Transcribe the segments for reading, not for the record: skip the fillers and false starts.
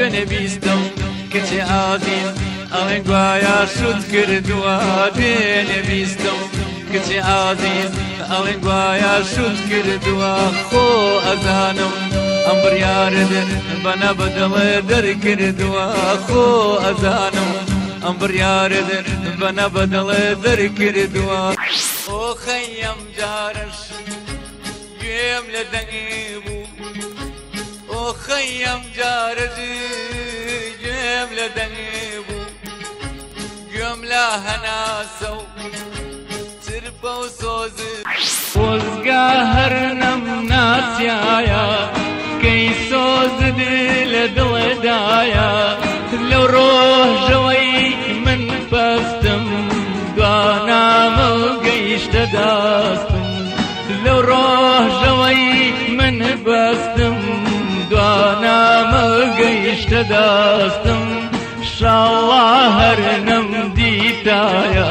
دوێنێ بیستم کچێ ئازیز ئەڵێن گوایە شوت کردووە دوێنێ بیستم کچێ ئازیز ئەڵێن گوایە شوت کردووە خۆ ئەزانم ئەم بڕیارت بەنە بەدڵێ دەرکردووە خۆ ئەزانم ئەم بڕیارت بەنە بەدڵێ دەرکردووە ئۆ خەیەم جارش گوێم لە دەنگی بوو ئۆ خەیەم جارش گوێم لە دەنگی بوو گوێم لە هەناسە و تربە و سۆزت خۆزگا هەر نەمناسیایە کەی سۆزت لە دڵێدایە لەو ڕۆژەوەی من بەستم دوانامە گەیشتە دەستم لەو ڕۆژەوەی من بەستم دوانامە گەیشتە دەستم شاڵا هەر نەمدیتایە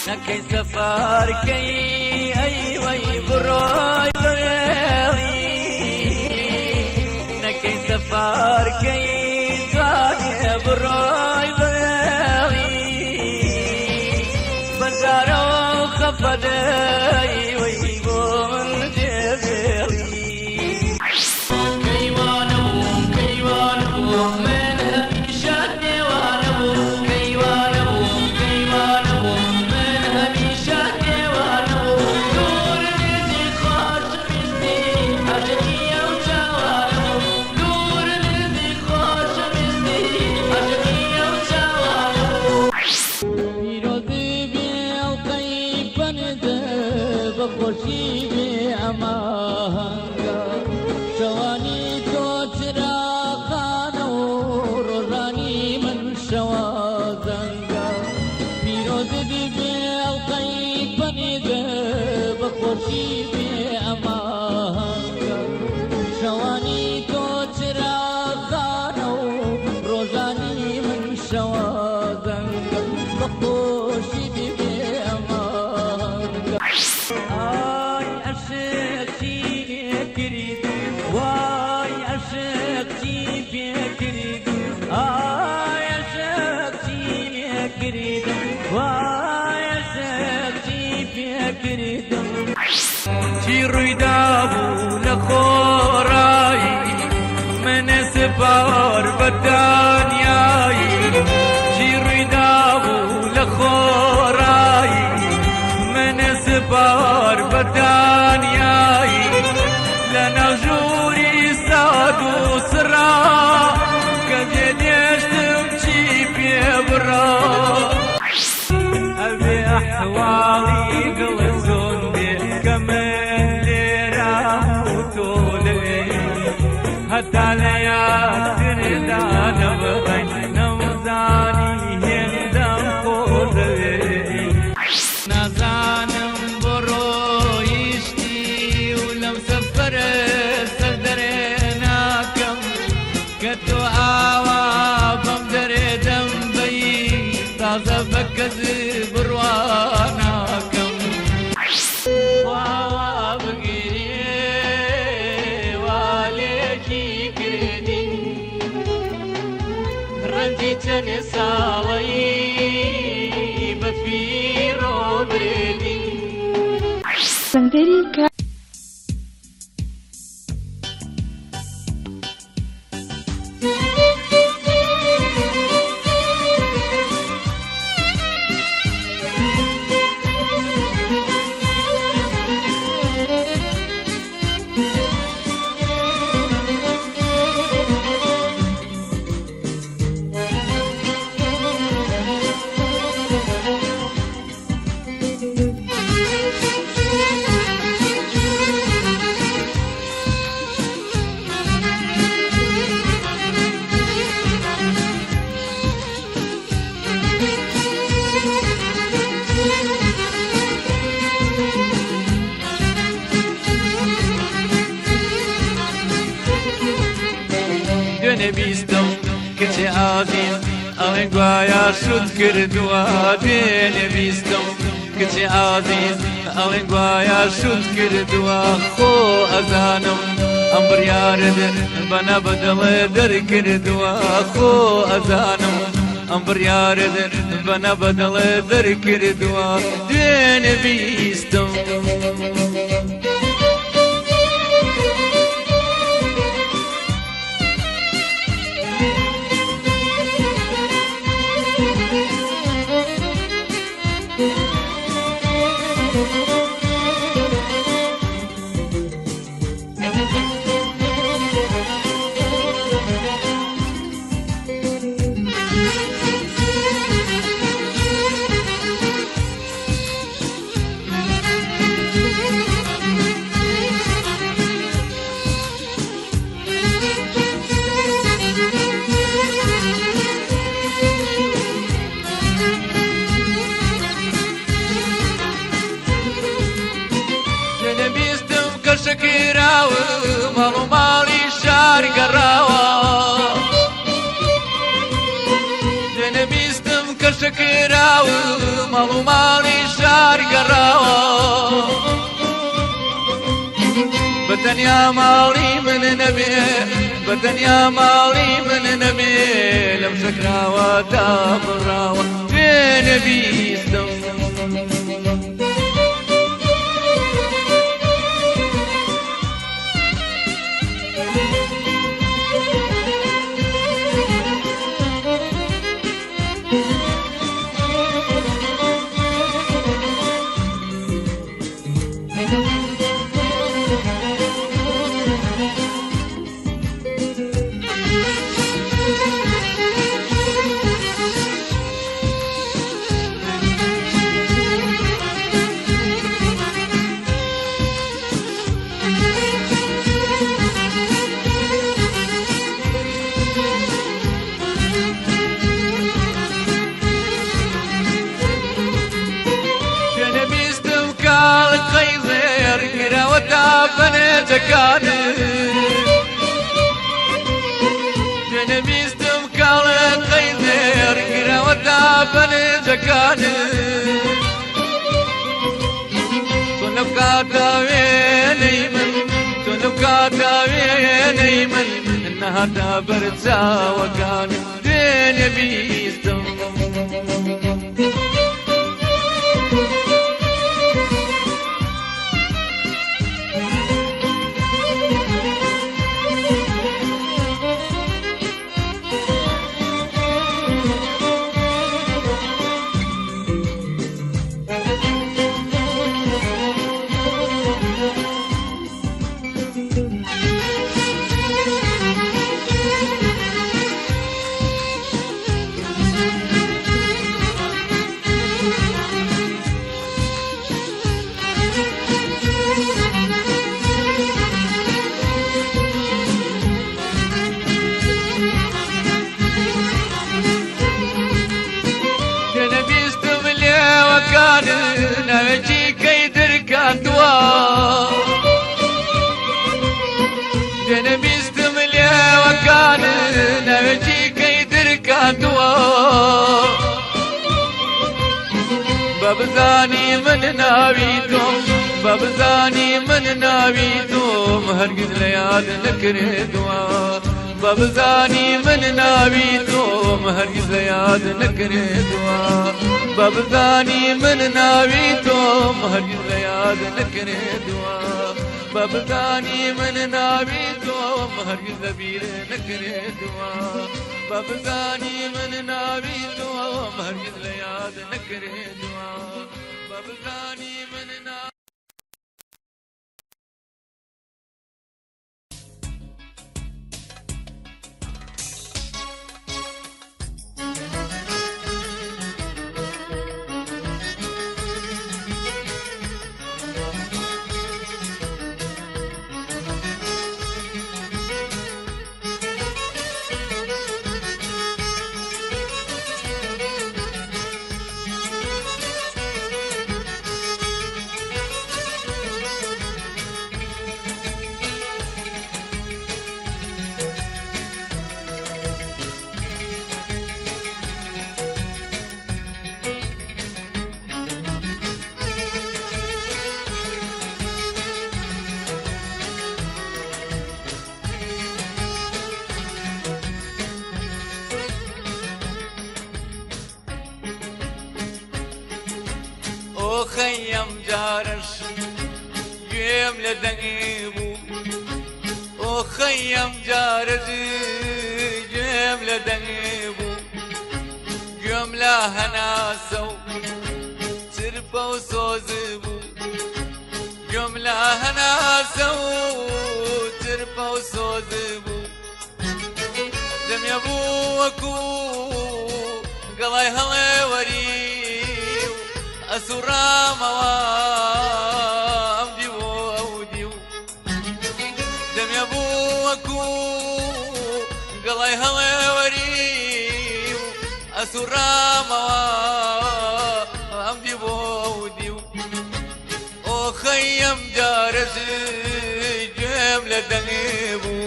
نەکەی سەفارکەی ئەیوەی بڕۆی بەوێڵی نەکەی سەفارکەی جوانێ بڕۆی بەوێڵی بەزارەوە خەفەدەی وەی بۆ من دێبێڵی کەیوانە بووم کەیوانە بووم من هەمیشە نێوانە بووم کەیوانە بووم کەیوانە بووم من هەمیشە نێوانە بووم دوور لێزی خۆشەویستی عەجەبیە و چاوانە بووم دوور لێزی خۆشەویستی عەجەبیە و چاوانە بووم پیرۆزی بێڵقەی بەنێدە بەخۆشی بێ ئەماهەنگە شەوانی تۆ چراغانە و ڕۆژانی من شەوە زەنگە پیرۆزت بێڵقەی بەنێدە بەخۆشی بێ ئەماهەنگە شەوانی تۆ چراغانە و ڕۆژانی من شەوە زەنگە بەخۆشی بێ ئەماهەنگە ئای عەشق چی لێکرد وای عەشق چی پێکرد ئای عەشق چی لێکردم وای عەشق چی پێکردم چی ڕوویدا بوو لە خۆڕایی منە سپار بە دانیایی چی ڕوویدا بوو لە خۆڕایی منە سپار بە دانیایی لە نەژووری ساد و سڕا کە جێدێشتم چی پێ بڕا ئەبێ ئەحواڵی دڵە زۆن بێ کە من لێرام و تۆ لەوێ هەتا لە یادتردا نەبڕین نەمزانی هێندەم خۆ دەوێ نازانم بۆ ڕۆیشتی و لەم سەفەرە سەر دەرێ ناکەم کە تۆ ئاوا بەم دەرێ دەمبەی تازە بە کەس بڕوا ناکەم واوا بگیرێ وا لێکی کردین ڕەنجی چەند ساڵەی بە فیڕۆ برێدین سندری دوێنێ بیستم کچێ ئازیز ئەڵێن گوایە شوت کردووە دوێنێ بیستم کچێ ئازیز ئەڵێن گوایە شوت کردووە خۆ ئەزانم ئەم بڕیارت بەنە بەدڵێ دەرکردووە خۆ ئەزانم ئەم بڕیارت بەنە بەدڵێ دەرکردووە دوێنێ بیستم شکراوم هەڵو ماڵی شار گەڕاوە دوێنێ بیستم کە شکراوم هەڵو ماڵی شار گەڕاوە بەتەنیا ماڵی من نەبێ بەتەنیا ماڵی من نەبێ لەم شکراوەدا بڕاوە دوێنێ بیستم دوێنێ بیستم کاڵت قەیزێر گرەوەتا بەنێجەکانت تۆ لەو کاتە وێنەی من تۆ لەو کاتە وێنەی من نەهاتا بەرچاوەکانت دوێنێ بیستم ناوێکی کەی دەرکاندووە دوێنێ بیستم لێوەکانت ناوێکی کەی دەرکاندووە بە بزانی من ناوی تۆم بە بزانی من ناوی تۆم هەرگیز لە یاد نەکردووە بە بزانی من ناوی تۆم هەرگیز لە یاد نەکردووە بە بزانی من ناوی تۆم هەرگیز لە یاد نەکردووە بە بزانی من ناوی تۆم هەرگیز لەبیر نەکردووە بە بزانی من ناوی تۆم هەرگیز لە یاد نەکردووە بە بزانی من ناوی خەیەم جارش گوێم لە دەنگی بوو خەیەم جارش گوێم لە دەنگی بوو گوێم لە هەناسە و چرپە و سۆز بوو گوێم لە هەناسە و چرپە و سۆز بوو دەمێ بوو وەکو گەڵای هەڵێوەری و ئەسوڕامەوە ئەم دیو ئەو دیو دەمێ بوو وەکو گەڵای هەڵێوەری و ئەسوڕامەوە ئەم دیو ئەو دیو خەیەم جارەز گوێم لە دەنگی بوو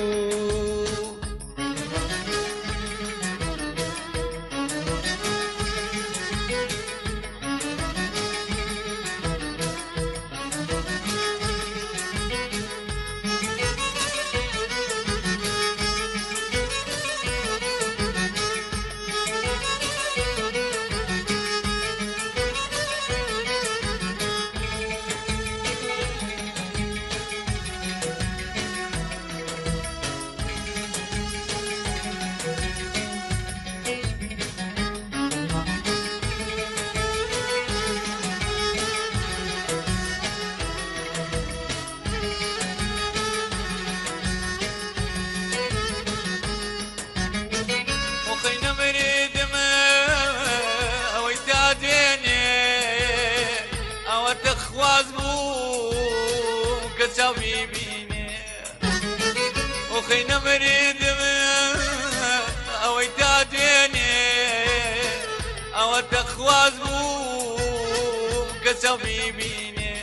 خواز بوو کە چاو بیبینێ خەی نەمەرێدم ئەوەی تا دوێنێ ئەوەتە خواز بوو کە چاو بیبینێ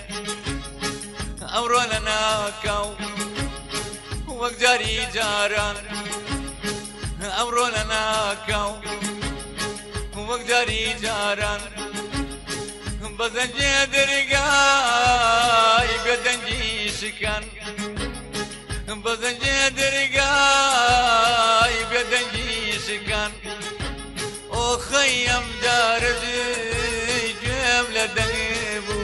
ئەمڕۆ لە ناکاو وەک جاری جاران ئەمڕۆ لە ناکاو وەک جاری جاران بەزەنجێ دەرگای بێدەنگی شکان بەزەنجێ دەرگای بێدەنگی شکان خەیەم جارەز گوێم لە دەنگی بوو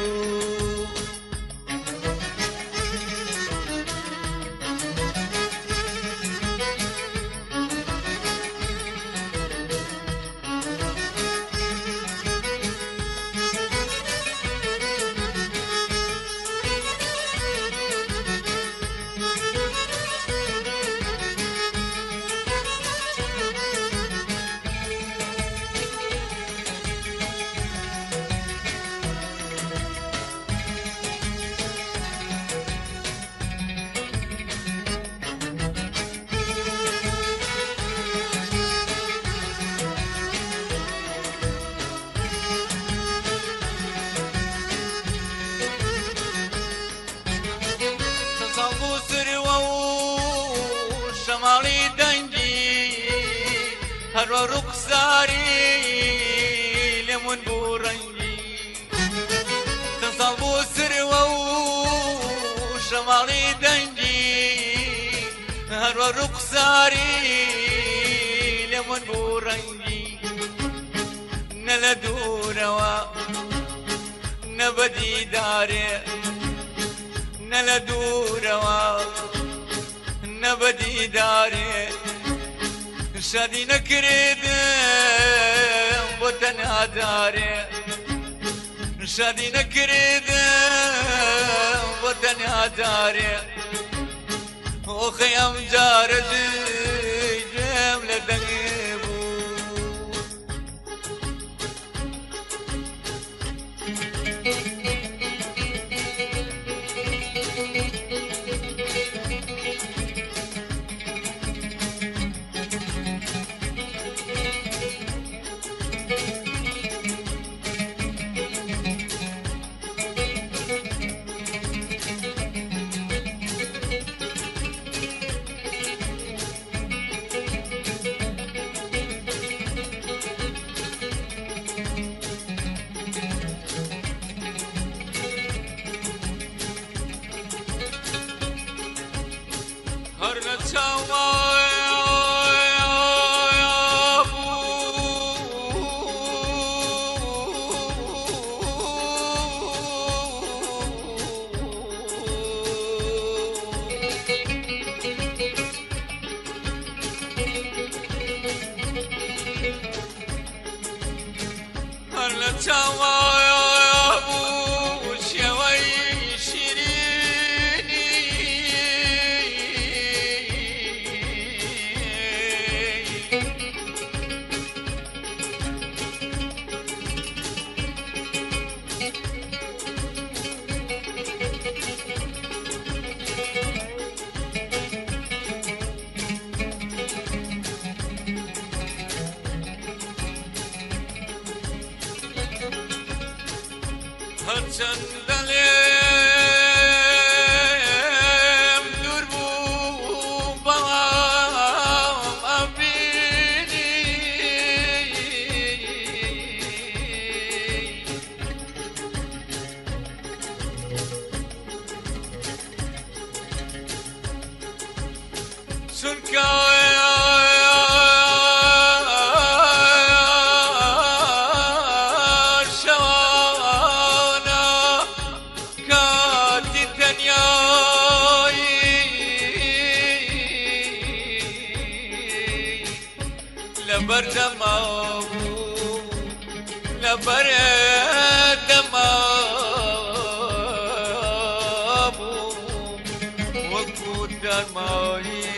شماڵی دەنگی هەروە ڕوخساری لێمون بوو ڕەنگی چەند ساڵ بوو سروە و شەماڵی دەنگی هەروە ڕوخساری لێمون بوو ڕەنگی نە لە دوورەوە نە بە دیدارێ نە لە دوورەوە نبدي داري شادي نكرد بوتنها داري شادي نكرد بوتنها داري وخيام جارد جيم لدنيبو چەندەڵێم دوور بوو بەڵام ئەبینی چونکە لبردما وەکو دەرمایی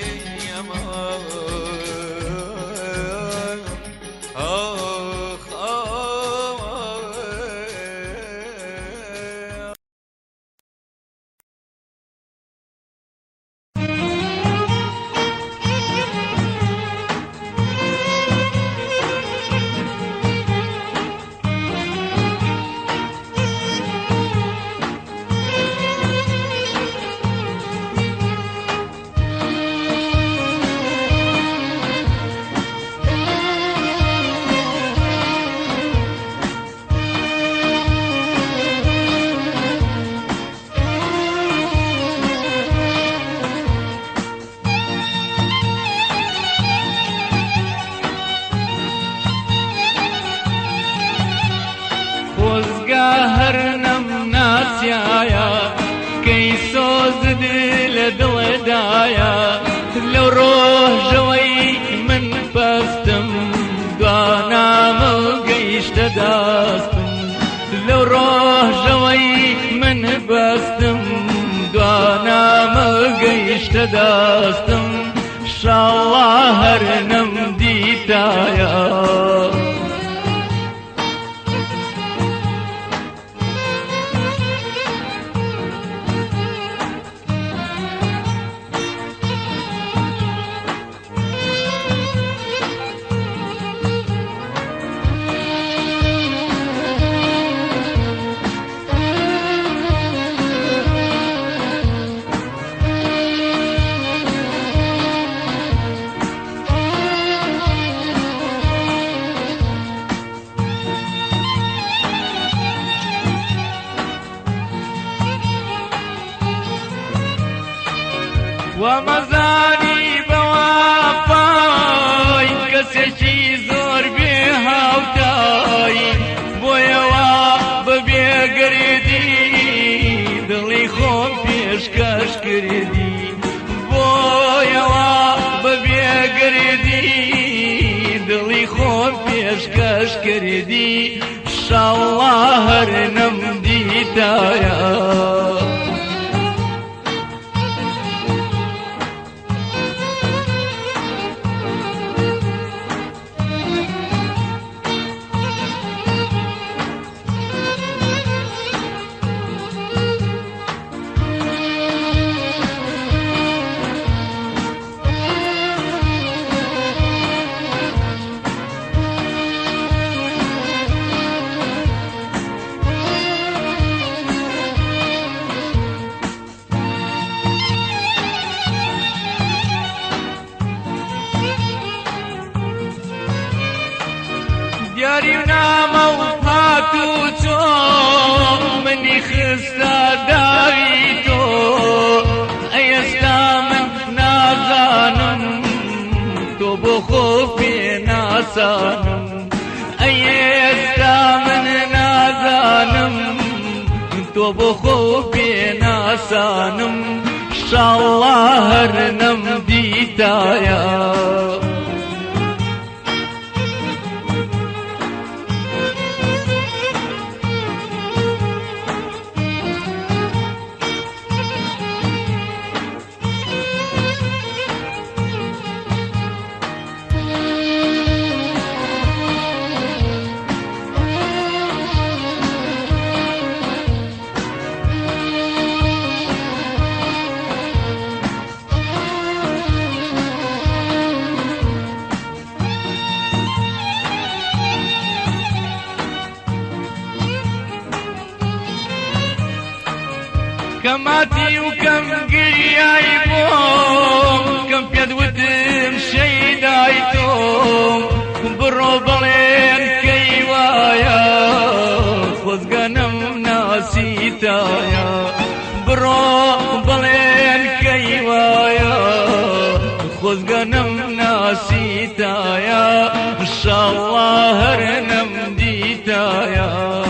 کەی سۆزت لە دڵێدایە لەو ڕۆژەوەی من بەستم دوانامە گەیشتە دەستم لەو ڕۆژەوەی من بەستم دوانامە گەیشتە دەستم شاڵا هەر نەمدیتایە وەمەزانی بەوافای کەسێکی زۆر بێ هاوتای بۆیەوە بەبێگەرێدی دڵی خۆم پێشکەش کردی بۆیەوە بەبێگەرێدی دڵی خۆم پێشکەش کردی شاڵا هەر نەمدیتایە دیاری نامە و هات و چۆ منی خستە داوی تۆ ئەیستا من نازانم تۆ بۆ خۆ پێ ناسانم ئەیستا من نازانم تۆ بۆ خۆ پێ ناسانم شاڵا هەر نەمدیتایە كماتي وكم قرياي بوم كم بيدوتم شيدايتم برو بلين كيوايا خذقنم ناسيتايا برو بلين كيوايا خذقنم ناسيتايا إن شاء الله هرنم ديتايا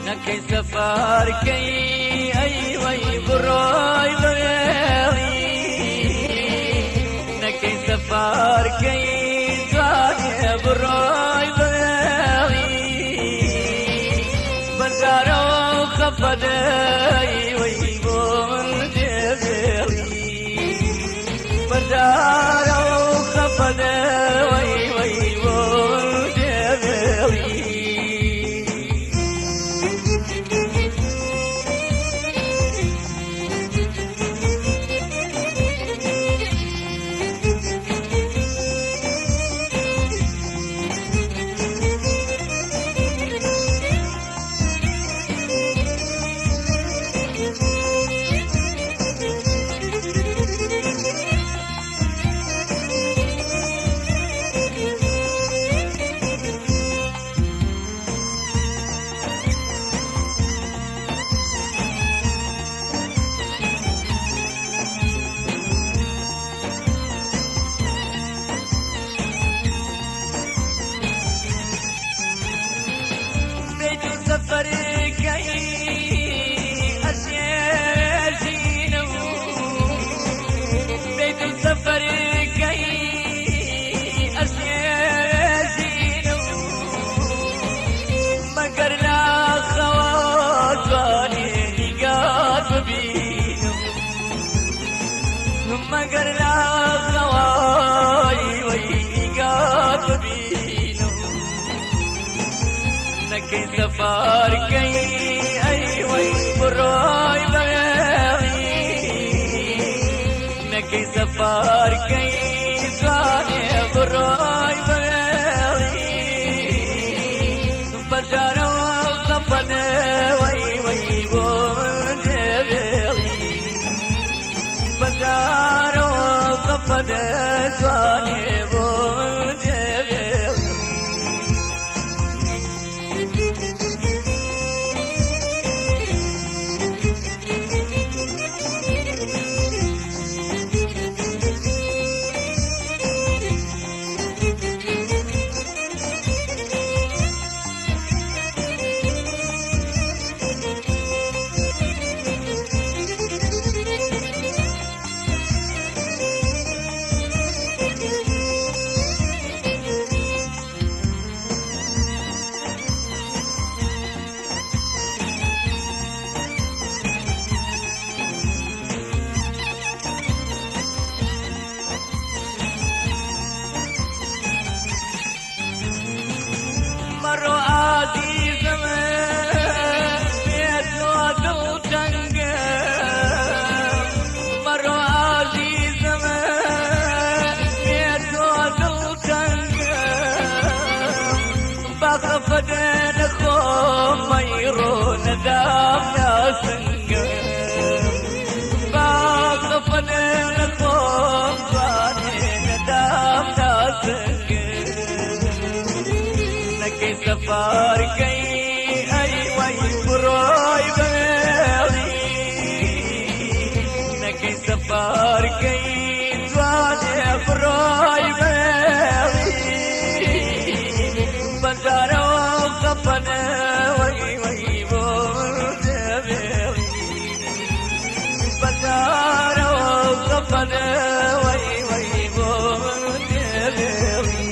نكي سفر كي أيوي براي لغيري نكي سفر كي زاني براي لغيري بزارو خفد أيوي بون جبري بزارو خفد أيوي بون جبري مگر لا خواي ويقات بينو نكي سفار كي أي وي براي بغيري نكي سفار كي صاني براي بغيري بجارو خفن وي وي بون جبري بزارو خفد زاني بون جبري نەکەی سەفارکەی ئەی وەی بڕۆی بەوێڵی نەکەی سەفارکەی جوانێ بڕۆی بەوێڵی بەندارەوە خەپەنە وەی وەی بۆ دەبێڵی بەندارەوە خەپەنە وەی وەی بۆ دەبێڵی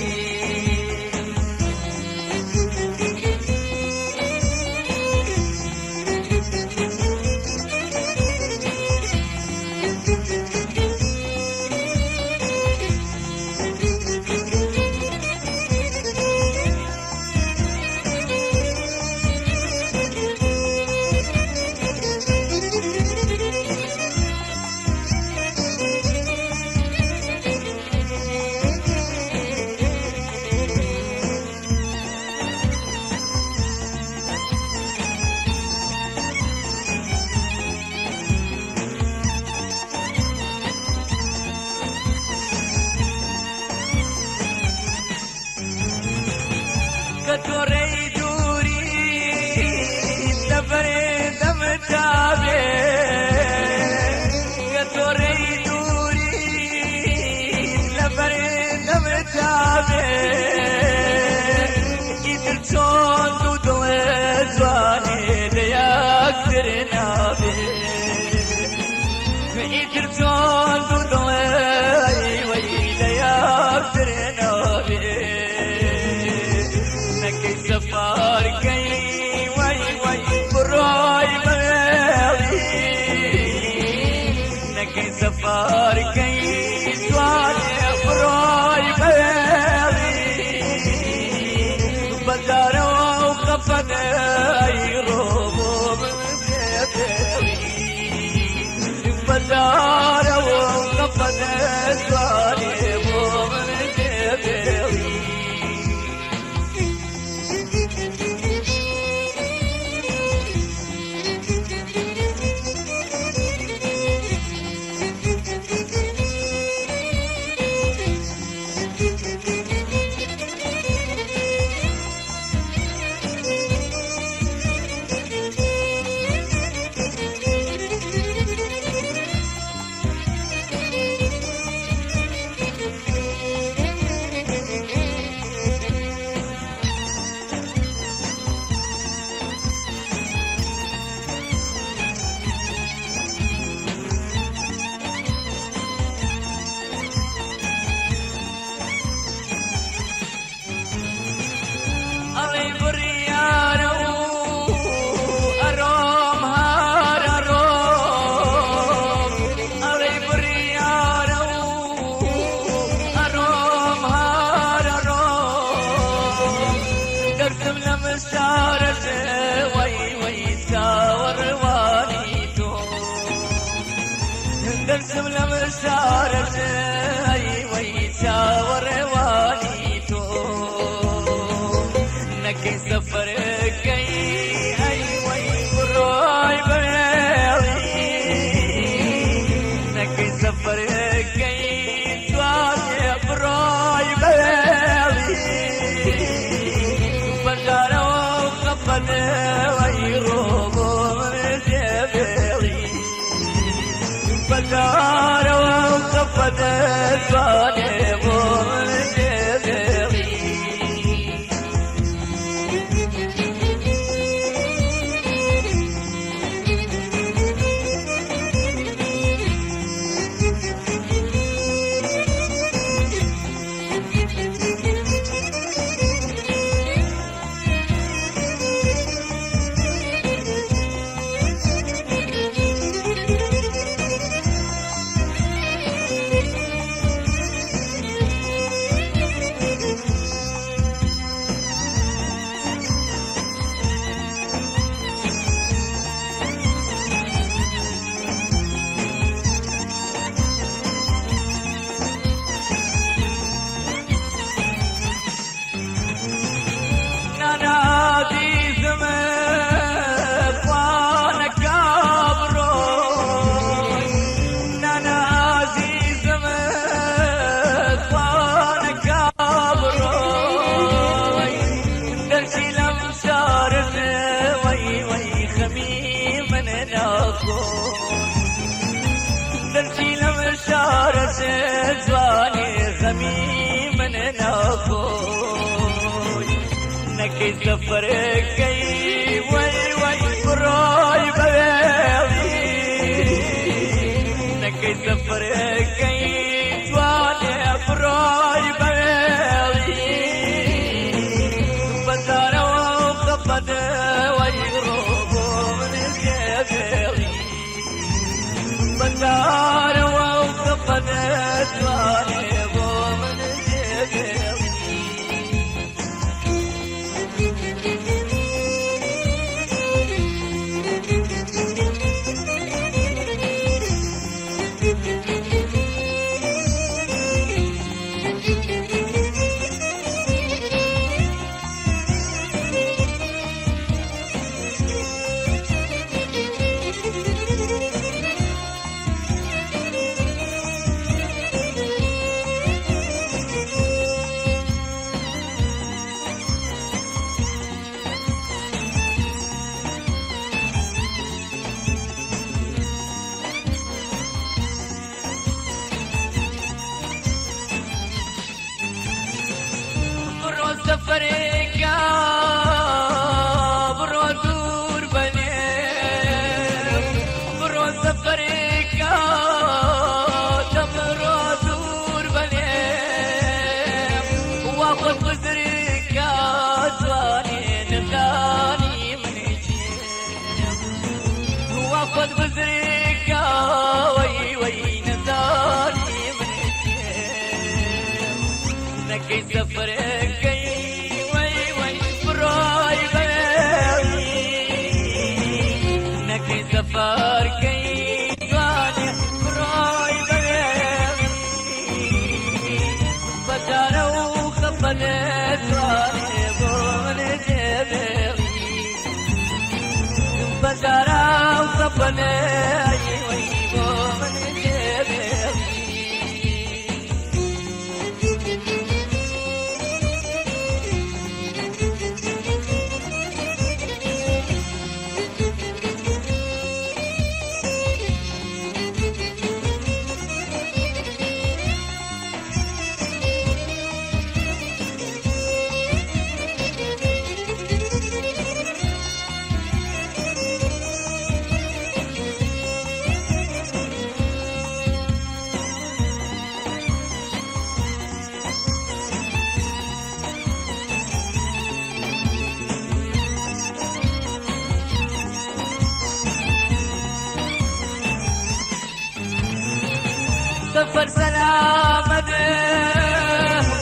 كتوري دوري سفري دم تابي كتوري دوري سفري دم تابي كتر شون دودل زواني لياك ترنابي كتر شون دودل لياك ترنابي سفاركي وي وي بروي بويلي نكي سفاركي جواني بروي بويلي بدارو وخفني روبو من ديبيلي بدارو وخفني جواني بو من ديبيلي درسم لمسارة أي ويتشاور واليتو نكي سفرك أي وي بروي بيلي نكي سفرك تواني بروي بيلي بندارة وخفنة ويروبو من جبلي بدار وقفت الصالح والجبلي من ناخوي نكي سفر كي وي وي براي بغيري نكي سفر كي جواني براي بغيري بزارة وخبط ويغربوا من الجبالي بزارة وخبط جواني من الجبالي سفريكا برو دور بنيم برو سفريكا تمرو دور بنيم واخد بزريكا جواني نغاني من جيم واخد بزريكا وي وي نغاني من جيم نكي سفريكا سفر كي جواني براي بغيري بجارة وخبنت جواني بون جبالي بجارة وخبنت بون جبالي سفر سلامة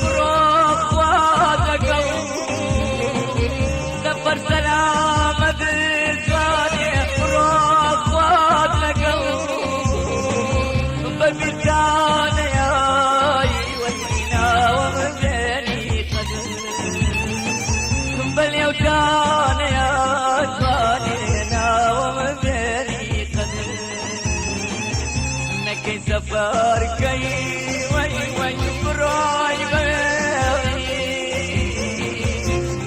بروح وادقل سفر سلامة جواني بروح وادقل بمكان يا وينا ومدني قدر بل يوكان يا جواني ومدني قدر نكي سفر كي وي وي براي بغيري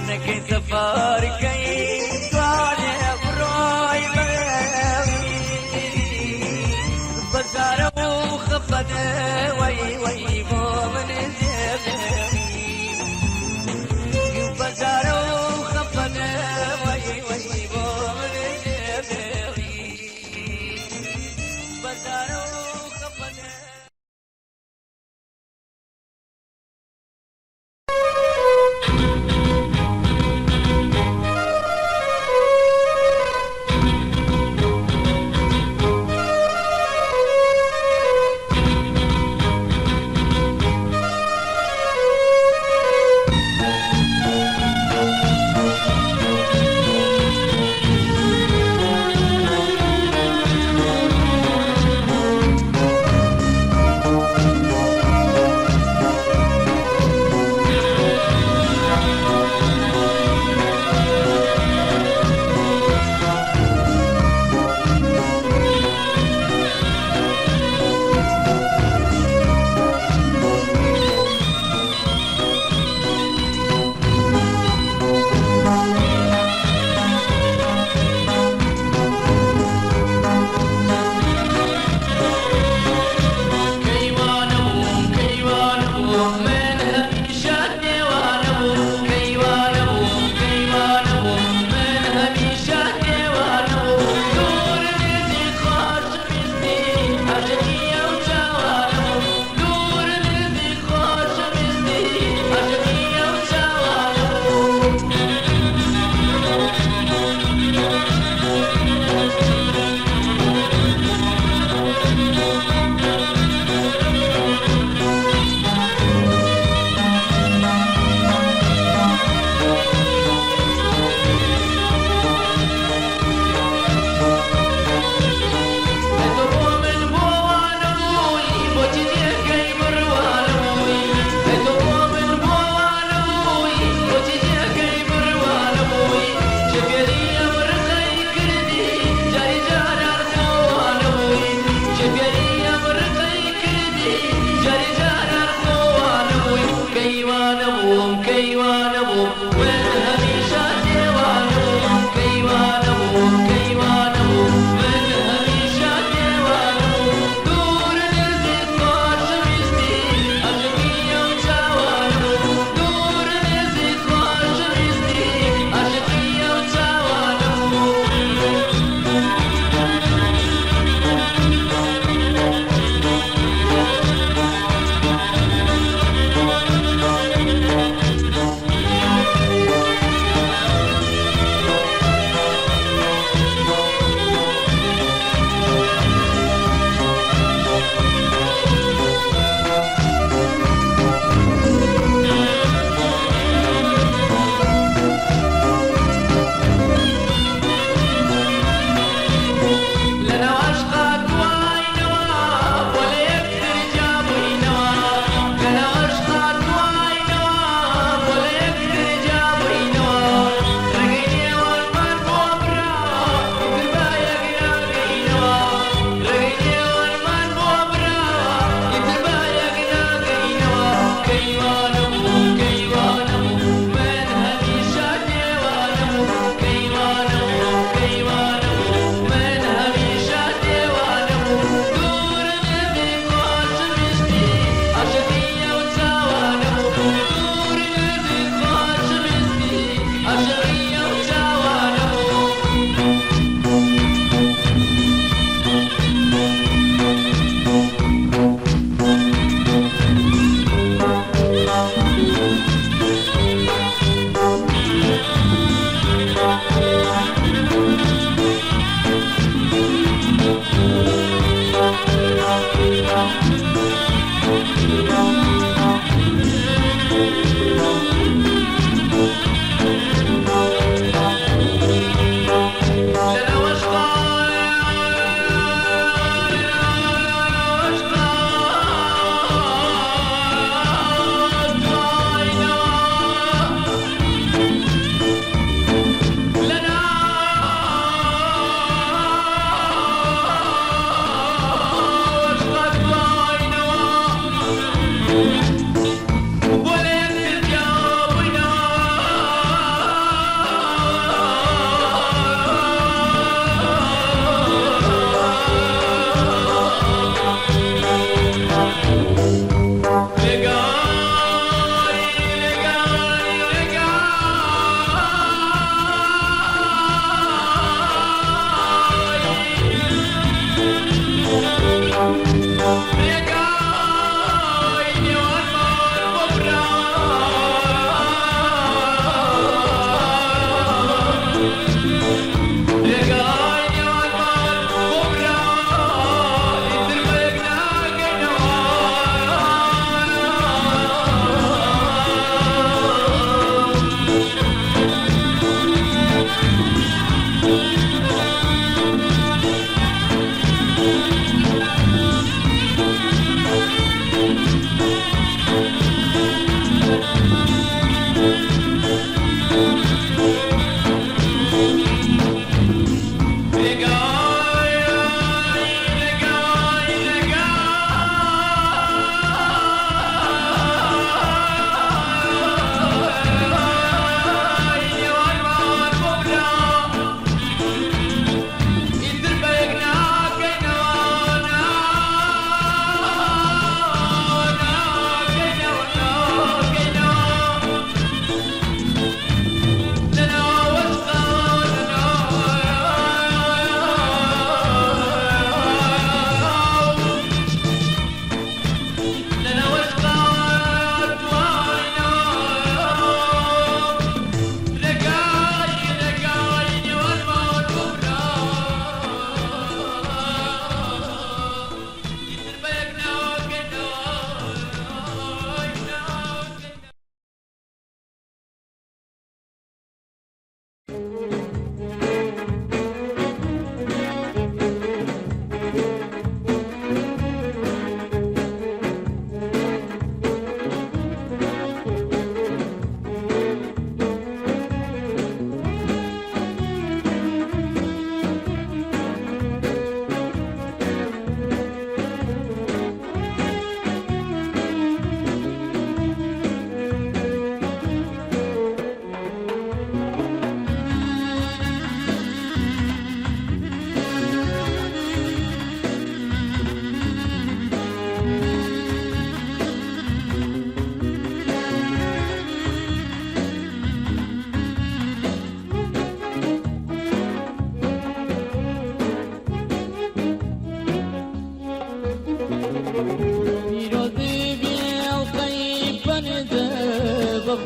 نكي سفر كي جواني براي بغيري بزارة وخبط وي وي من جبالي بزارة وخبط وي وي من جبالي بزارة كيوانبوم كيوانبوم من هميشة ديوانبوم كيوانبوم كيوانبوم من هميشة ديوانبوم دور نزيد خوش بيستي عشقي وجوانبوم دور نزيد خوش بيستي عشقي وجوانبوم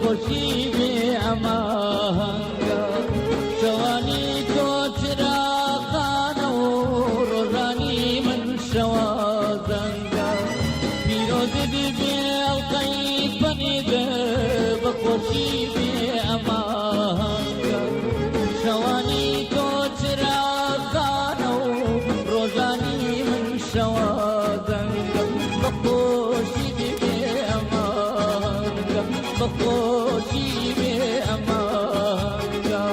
بخۆشی بێ ئەماهەنگە شەوانی تۆ چراغانە و ڕۆژانی من شەوە زەنگە پیرۆزت بێ ئەڵقەی پەنێدە بخۆشی بێ ئەماهەنگە شەوانی تۆ چراغانە و ڕۆژانی من شەوە زەنگە بخۆشی بێ ئەماهەنگە بخۆشی بێ ئەماهەنگە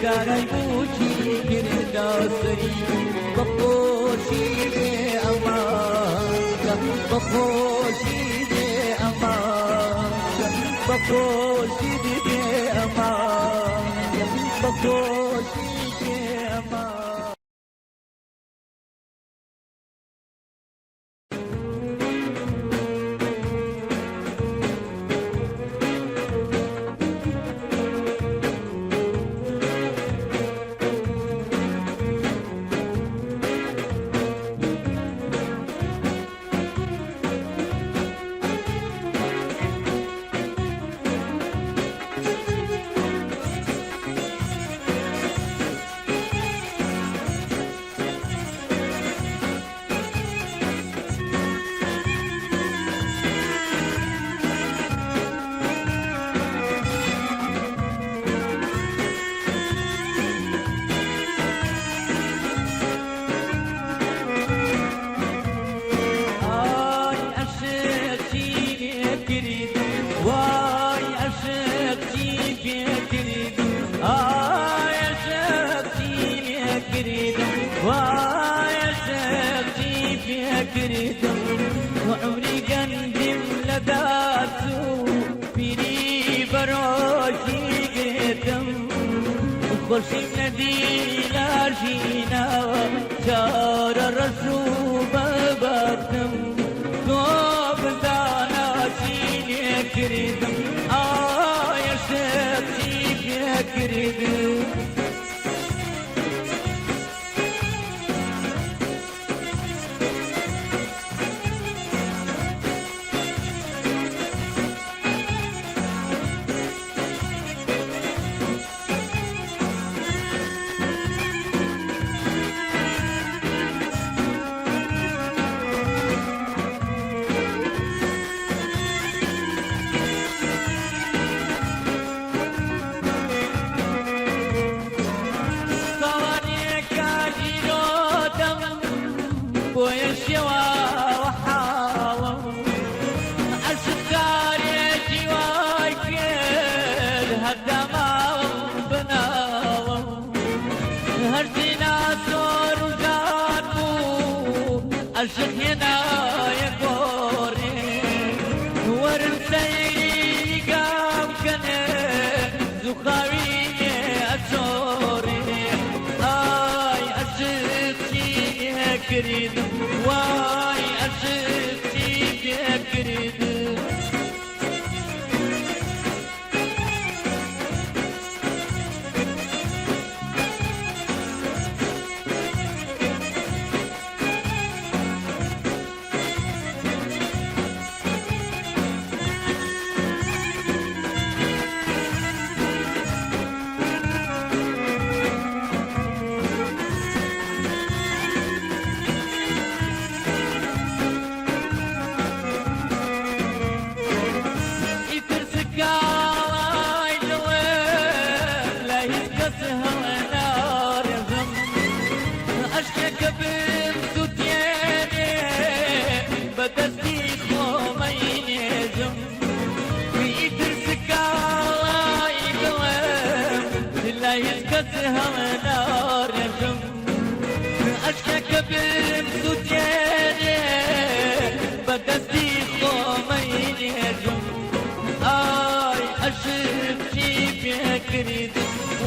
دارای بوچی گرداسری بخوشی به امانگا بخوشی به امانگا بخوشی به امانگا بخوشی به امانگا داتو پیری بروشی گرتم خوشی ندیلاشینا چار رسو ببرتم تو بزانا چی کردم آیا شخصی کردم عشق هنا يا قوري ورم سيري قام كنا زخاوي أشوري هاي عشقتي يا كريم واي عشقتي يا كريم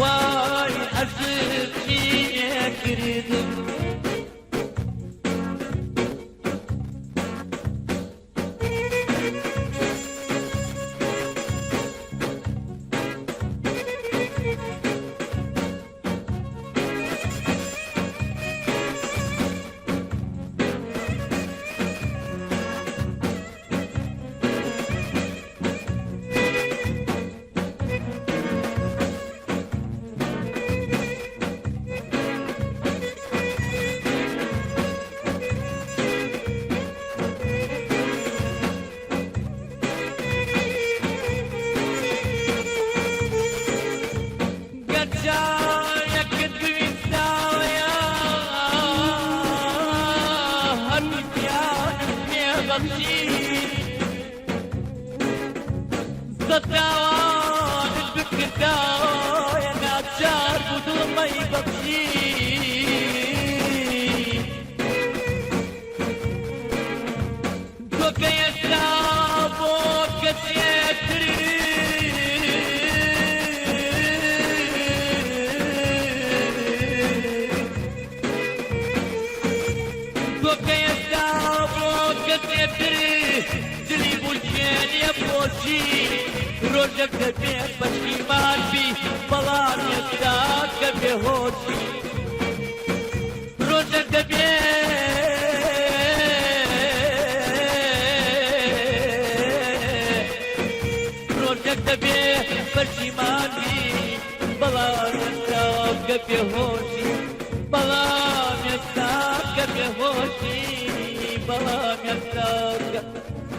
واي عشقتي يا كريم روزك دبيت بشيمان بي بلان يستاك بهوشي روزك دبيت بشيمان بي بلان يستاك بهوشي بلان يستاك بهوشي بلان يستاك بهوشي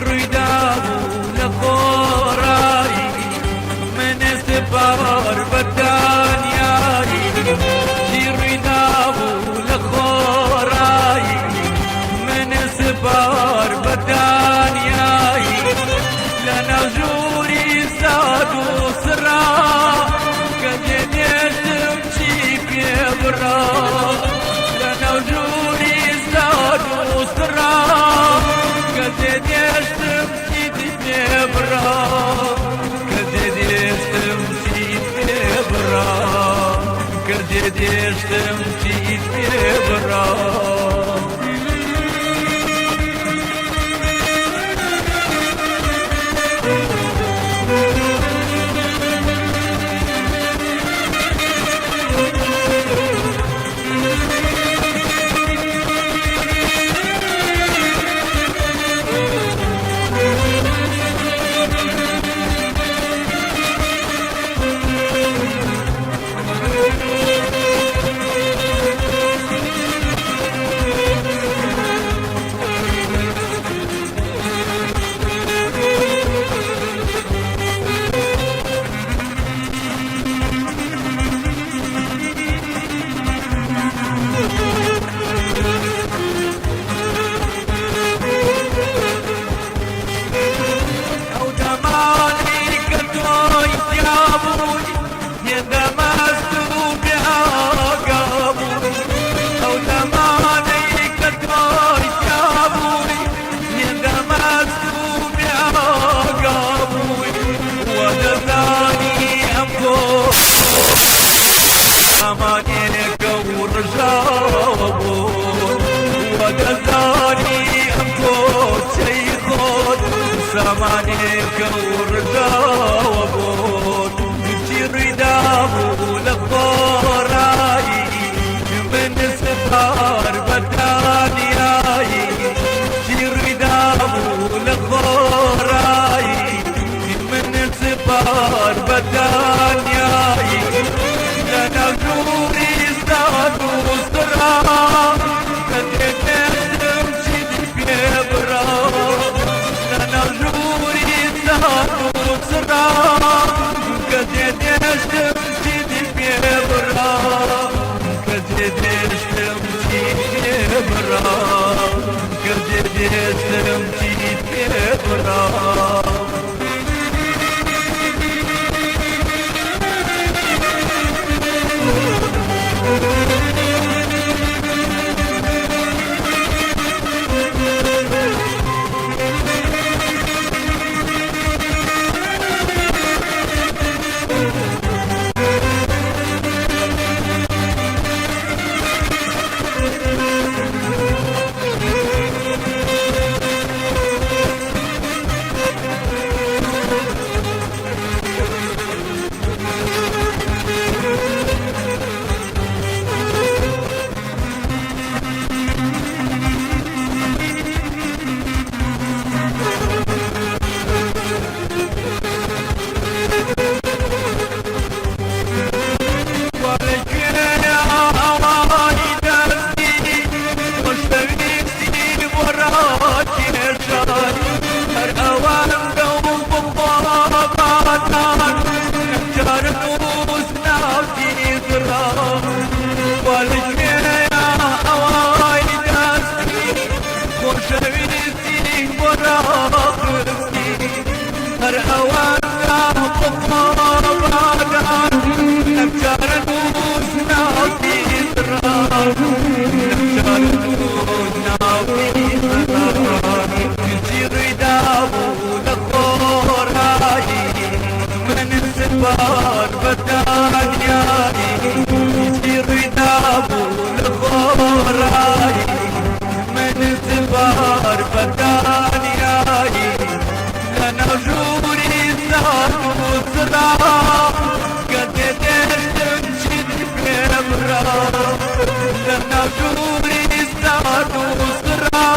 ڕوویدابوو لە خۆڕایی منێ سپار بە دانیایی چی ڕوویدابوو لە خۆڕایی منێ سپار بە دانیایی لە نەژووری ساد و سڕا کە دێنێتم چی پێ بڕا لە نەژووری ساد و سڕا کە دێنێتم چی پێ بڕا کە دێنێتم چی پێ بڕا کە دێنێتم چی پێ بڕا زمانێکە و ڕژاوە بوون وەگەزانی ئەم کۆچەی خۆت زمانێکە و ڕژاوە بوون چی ڕوویدابوو لە خۆڕایی من سپار بە دانیایی چی ڕوویدابوو لە خۆڕایی من سپار بە دانیایی نەژووری ساد و سڕا کە دێنێتم چیت پێ بڕا لە نەژووری ساد و سڕا کە دێنێتم چیت پێ بڕا کە دێنێتم چیت پێ بڕا کە دێنێتم چیت پێ بڕا بار بدانیایی زیری دابو لخورایی من زبار بدانیایی لنجوری زاد و زرا قد دلتم شد بمرا لنجوری زاد و زرا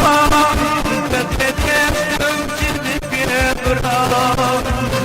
قد دلتم شد بمرا